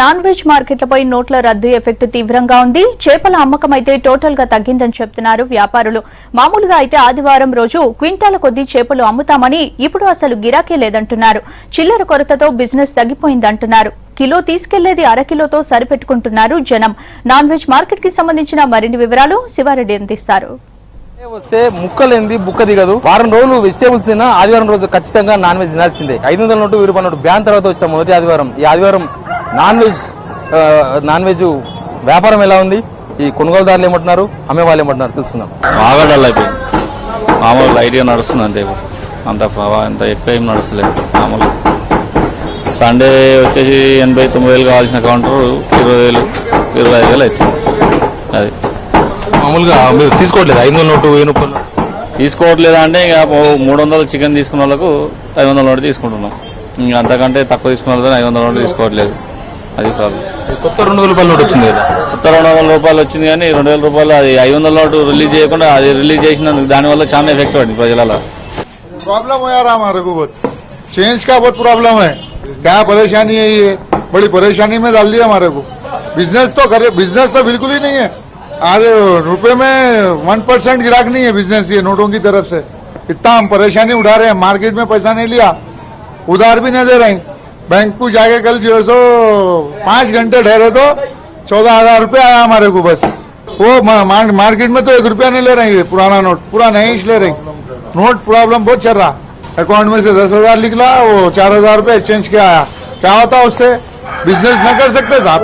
Non veg మార్కెట్లపై నోట్ల రద్దు ఎఫెక్ట్ తీవ్రంగా ఉంది. చేపల అమ్మకం అయితే టోటల్ గా తగ్గిందని చెప్తున్నారు వ్యాపారులు. మామూలుగా అయితే ఆదివారం రోజు క్వింటాల కొద్దీ చేపలు అమ్ముతామని ఇప్పుడు అసలు గిరాకీ లేదంటున్నారు. చిల్లర కొరతతో బిజినెస్ తగ్గిపోయిందంటున్నారు. కిలో తీసుకెళ్లేది అరకిలోతో సరిపెట్టుకుంటున్నారు జనం. నాన్ వెజ్ మార్కెట్ కి సంబంధించిన మరిన్ని వివరాలు శివారెడ్డి అందిస్తారు. వస్తే ముక్కలేంది బుక్క దిగదు. వారం రోజులు వెజిటేబుల్స్ తిన్నా ఆదివారం రోజు ఖచ్చితంగా నాన్ వెజ్ తినాల్సిందే. 500 నోటు 1000 నోటు బ్యాన్ తర్వాత వచ్చిన మొదటి ఆదివారం. ఈ ఆదివారం నాన్ వెజ్ వ్యాపారం ఎలా ఉంది, ఈ కొనుగోలుదారులు ఏమంటున్నారు, అమ్మే వాళ్ళు ఏమంటున్నారు తెలుసుకుందాం. బాగా డల్ అయిపోయింది. మామూలు లైట్గా నడుస్తుంది అంతే, అంత ఎక్కువ ఏం నడుస్తలేదు. మామూలు సండే వచ్చేసి 89,000 కావాల్సిన కౌంటర్ 20,000 25,000 అవుతుంది. అది మామూలుగా మీరు తీసుకోవట్లేదు 500 నోటు 1000 రూపాయలు తీసుకోవట్లేదు అంటే ఇక 300 చికెన్ తీసుకున్న వాళ్ళకు 500 నోటు తీసుకుంటున్నాం. ఇంకా అంతకంటే తక్కువ తీసుకున్న వాళ్ళతో 500 నోటు తీసుకోవట్లేదు. అది ప్రాబ్లం. కొత్త 200 రూపాయల నోటు వచ్చింది కదా, కొత్త 200 రూపాయలు వచ్చింది కానీ 2,000 రూపాయలు అది 500 నోటు రిలీజ్ చేయకుండా అది రిలీజ్ చేసినందుకు దానివల్ల చాలా ఎఫెక్ట్ పడింది ప్రజలలో. प्रॉब्लम हो यार हमारे को बहुत चेंज का बहुत प्रॉब्लम है. क्या परेशानी है, ये बड़ी परेशानी में डाल दिया हमारे को. बिजनेस तो बिल्कुल ही नहीं है. आज रुपए में 1% गिराक नहीं है बिजनेस ये नोटों की तरफ से. इतना हम परेशानी उठा रहे हैं. मार्केट में पैसा नहीं लिया, उधार भी नहीं दे रहे. बैंक को जाके कल जो है सो 5 घंटे ठहरे तो 14,000 रुपये आया हमारे को. बस वो मार्केट में तो 1 रुपया नहीं ले रहे. पुराना नोट पूरा नहीं ले रहे. नोट प्रॉब्लम बहुत चल रहा. अकाउंट में से 10,000 निकला, वो 4,000 रुपये एक्सचेंज किया आया. क्या होता उससे बिजनेस न कर सकते साहब.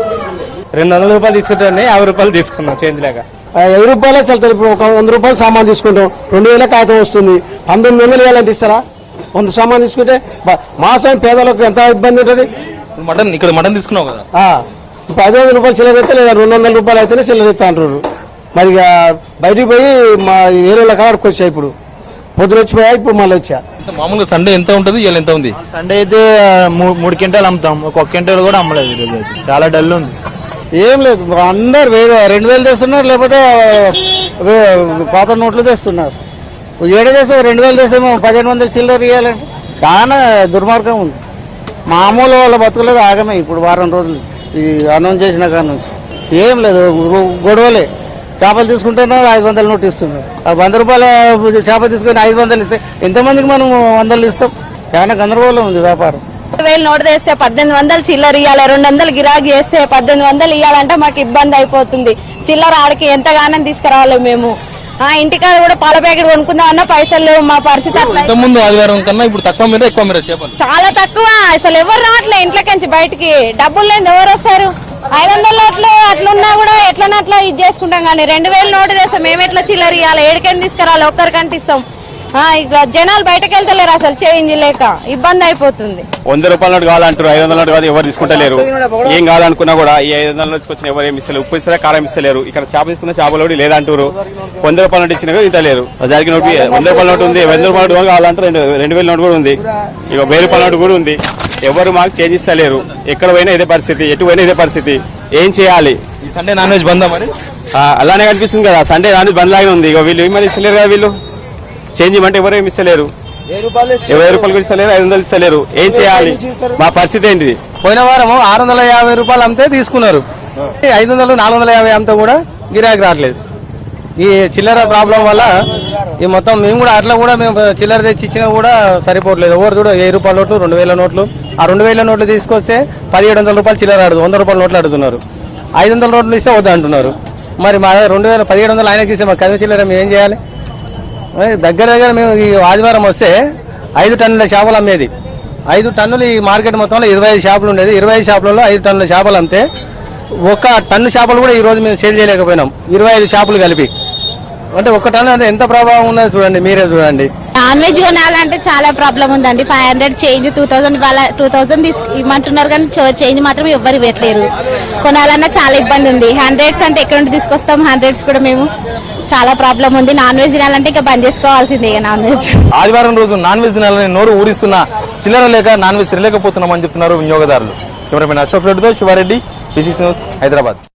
200 రూపాయలు తీసుకుంటాను, 50 రూపాయలు తీసుకున్నాం చేంజ్ లేక. 50 రూపాయలే చల్తారు. ఇప్పుడు ఒక 100 రూపాయలు సామాన్ తీసుకుంటాం, 2,000 కాగితం వస్తుంది. 19,000 ఇవ్వాలంటే ఇస్తారా? 100 సామాన్ తీసుకుంటే మాసం పేదలకు ఎంత ఇబ్బంది ఉంటుంది. ఇక్కడ మటన్ తీసుకున్నావు కదా, ఇప్పుడు 500 రూపాయలు చిల్లర అయితే లేదా 200 రూపాయలు అయితేనే చిల్లర ఇస్తా అంటారు. మరి బయటికి పోయి మా వేరే వాళ్ళ కాడికి వచ్చా. ఇప్పుడు పొద్దున వచ్చిపోయా, ఇప్పుడు మళ్ళీ వచ్చా. మామూలుగా సండే ఎంత ఉంటుంది, ఇవాళ ఎంత ఉంది? సండే అయితే 3 క్వింటాలు అమ్ముతాం, ఒక క్వింటాల్ కూడా అమ్మలేదు. చాలా డల్ ఉంది. ఏం లేదు, అందరు 2,000 తెస్తున్నారు, లేకపోతే పాత నోట్లు తెస్తున్నారు. 7 తెస్తే 2,000 తెస్తేమో 1,500 చిల్లర ఇవ్వాలంటే చాలా దుర్మార్గం ఉంది. మామూలు వాళ్ళ బతుకులేదు ఆగమే. ఇప్పుడు వారం రోజులు ఇది అనౌన్స్ చేసిన కాడ నుంచి ఏం లేదు, గొడవలే. చేపలు తీసుకుంటున్నారు, 500 నోటు ఇస్తున్నారు. 100 రూపాయల చేప తీసుకుని 500 ఇస్తే ఎంతమందికి మనం 100 ఇస్తాం? చాలా గందరగోళం ఉంది వ్యాపారం. 1,000 నోటు తెస్తే 1,800 చిల్లర ఇవ్వాలి, 200 గిరాకీ చేస్తే 1,800 ఇవ్వాలంటే మాకు ఇబ్బంది అయిపోతుంది. చిల్లర ఆడికి ఎంతగానో తీసుకురావాలి మేము. ఇంటికాడ కూడా పాల ప్యాకెట్ కొనుక్కుందామన్నా పైసలు లేవు. మా పరిస్థితి అట్లా. ముందు ఆదివారం కన్నా ఇప్పుడు తక్కువ మీద ఎక్కువ మీద చేపలు చాలా తక్కువ. అసలు ఎవరు రావట్లే ఇంట్లోకించి బయటికి. డబ్బులు లేని ఎవరు వస్తారు? 500 నోట్లు అట్లున్నా కూడా ఎట్లన్నా అట్లా ఇది చేసుకుంటాం. కానీ 2,000 నోటు తెస్తాం, మేము ఎట్లా చిల్లర ఇవ్వాలి? ఏడికైనా తీసుకురావాలి, ఒక్కరికంటే ఇస్తాం. జనాలు బయటకు వెళ్తలేరు, అసలు చేంజ్ లేక ఇబ్బంది అయిపోతుంది. 100 రూపాయల నోటు కావాలంటారు, 500 నోటు కాదు ఎవరు తీసుకుంటలేరు. ఏం కావాలనుకున్నా కూడా ఈ 500 తీసుకొచ్చిన ఎవరు ఏమి ఇస్తలేరు. ఉప్పు ఇస్తారా, కారం ఇస్తలేరు. ఇక్కడ చేప తీసుకున్న చేపలు కూడా లేదంటారు. 100 రూపాయల నోటు ఇచ్చినా ఇంటలేరు. దానికి నోటు 100 రూపాయల నోటు ఉంది, 100 రూపాయల నోటు కావాలంటే 2,000 నోటు కూడా ఉంది, ఇక 1,000 రూపాయల నోటు కూడా ఉంది. ఎవరు మాకు చేంజ్ ఇస్తలేరు. ఎక్కడ పోయినా ఇదే పరిస్థితి, ఎటు పోయినా ఇదే పరిస్థితి. ఏం చేయాలి? ఈ సండే నాన్ వెజ్ బందా మరి? అలానే కనిపిస్తుంది కదా, సండే నాన్ వెజ్ బంద్ లాగానే ఉంది. ఇక వీళ్ళు ఏమని ఇస్తలేరు కదా, వీళ్ళు చేంజ్ ఇవ్వమంటే ఎవరు ఏమి ఇస్తలేరు. 20 రూపాయలు కూడా ఇస్తలేరు, 500 ఇస్తలేరు. ఏం చేయాలి? మా పరిస్థితి ఏంటిది? పోయిన వారం 650 రూపాయలు అమ్మితే తీసుకున్నారు, 500 450 అమ్మితే కూడా గిరాకీ రావట్లేదు. ఈ చిల్లర ప్రాబ్లం వల్ల ఈ మొత్తం మేము కూడా అట్లా కూడా మేము చిల్లర తెచ్చి ఇచ్చినా కూడా సరిపోవట్లేదు. ఎవరు చూడ 1000 రూపాయల నోట్లు, 2,000 నోట్లు. ఆ 2,000 నోట్లు తీసుకొస్తే 1,700 రూపాయలు చిల్లర అడుగు, 100 రూపాయల నోట్లు అడుగుతున్నారు. 500 నోట్లు ఇస్తే వద్దు అంటున్నారు. మరి మా 1,700 ఆయనకి ఇస్తే మరి కదిలి చిల్లర మేము ఏం చేయాలి? దగ్గర మేము ఈ ఆదివారం వస్తే 5 టన్నుల చేపలు అమ్మేది. 5 టన్నులు ఈ మార్కెట్ మొత్తంలో 25 చేపలు ఉండేది. 25 చేపలలో 5 టన్నుల చేపలు అమ్మితే 1 టన్ను చేపలు కూడా ఈ రోజు మేము సేల్ చేయలేకపోయినాం. 25 చేపలు కలిపి అంటే 1 టన్ను అంటే ఎంత ప్రభావం ఉన్నది చూడండి, మీరే చూడండి. నాన్ వెజ్ కొనాలంటే చాలా ప్రాబ్లం ఉందండి. 500 చేంజ్ 2,000 ఇవ్వాలి, 2,000 ఇవ్వమంటున్నారు కానీ చేంజ్ మాత్రం ఎవ్వరు ఇవ్వట్లేరు. కొనాలన్నా చాలా ఇబ్బంది ఉంది. 100s అంటే ఎక్కడ నుండి తీసుకొస్తాం? 100s కూడా మేము చాలా ప్రాబ్లం ఉంది. నాన్ వెజ్ తినాలంటే ఇంకా బంద్ చేసుకోవాల్సిందే. నాన్ వెజ్ ఆదివారం రోజు నాన్ వెజ్ తినాలని నోరు ఊరిస్తున్న చిల్లర లేక నాన్ వెజ్ తినలేకపోతున్నామని చెప్తున్నారు వినియోగదారులు. కెమెరామెన్ అశోక్ రెడ్డితో శివారెడ్డి, PCC న్యూస్, హైదరాబాద్.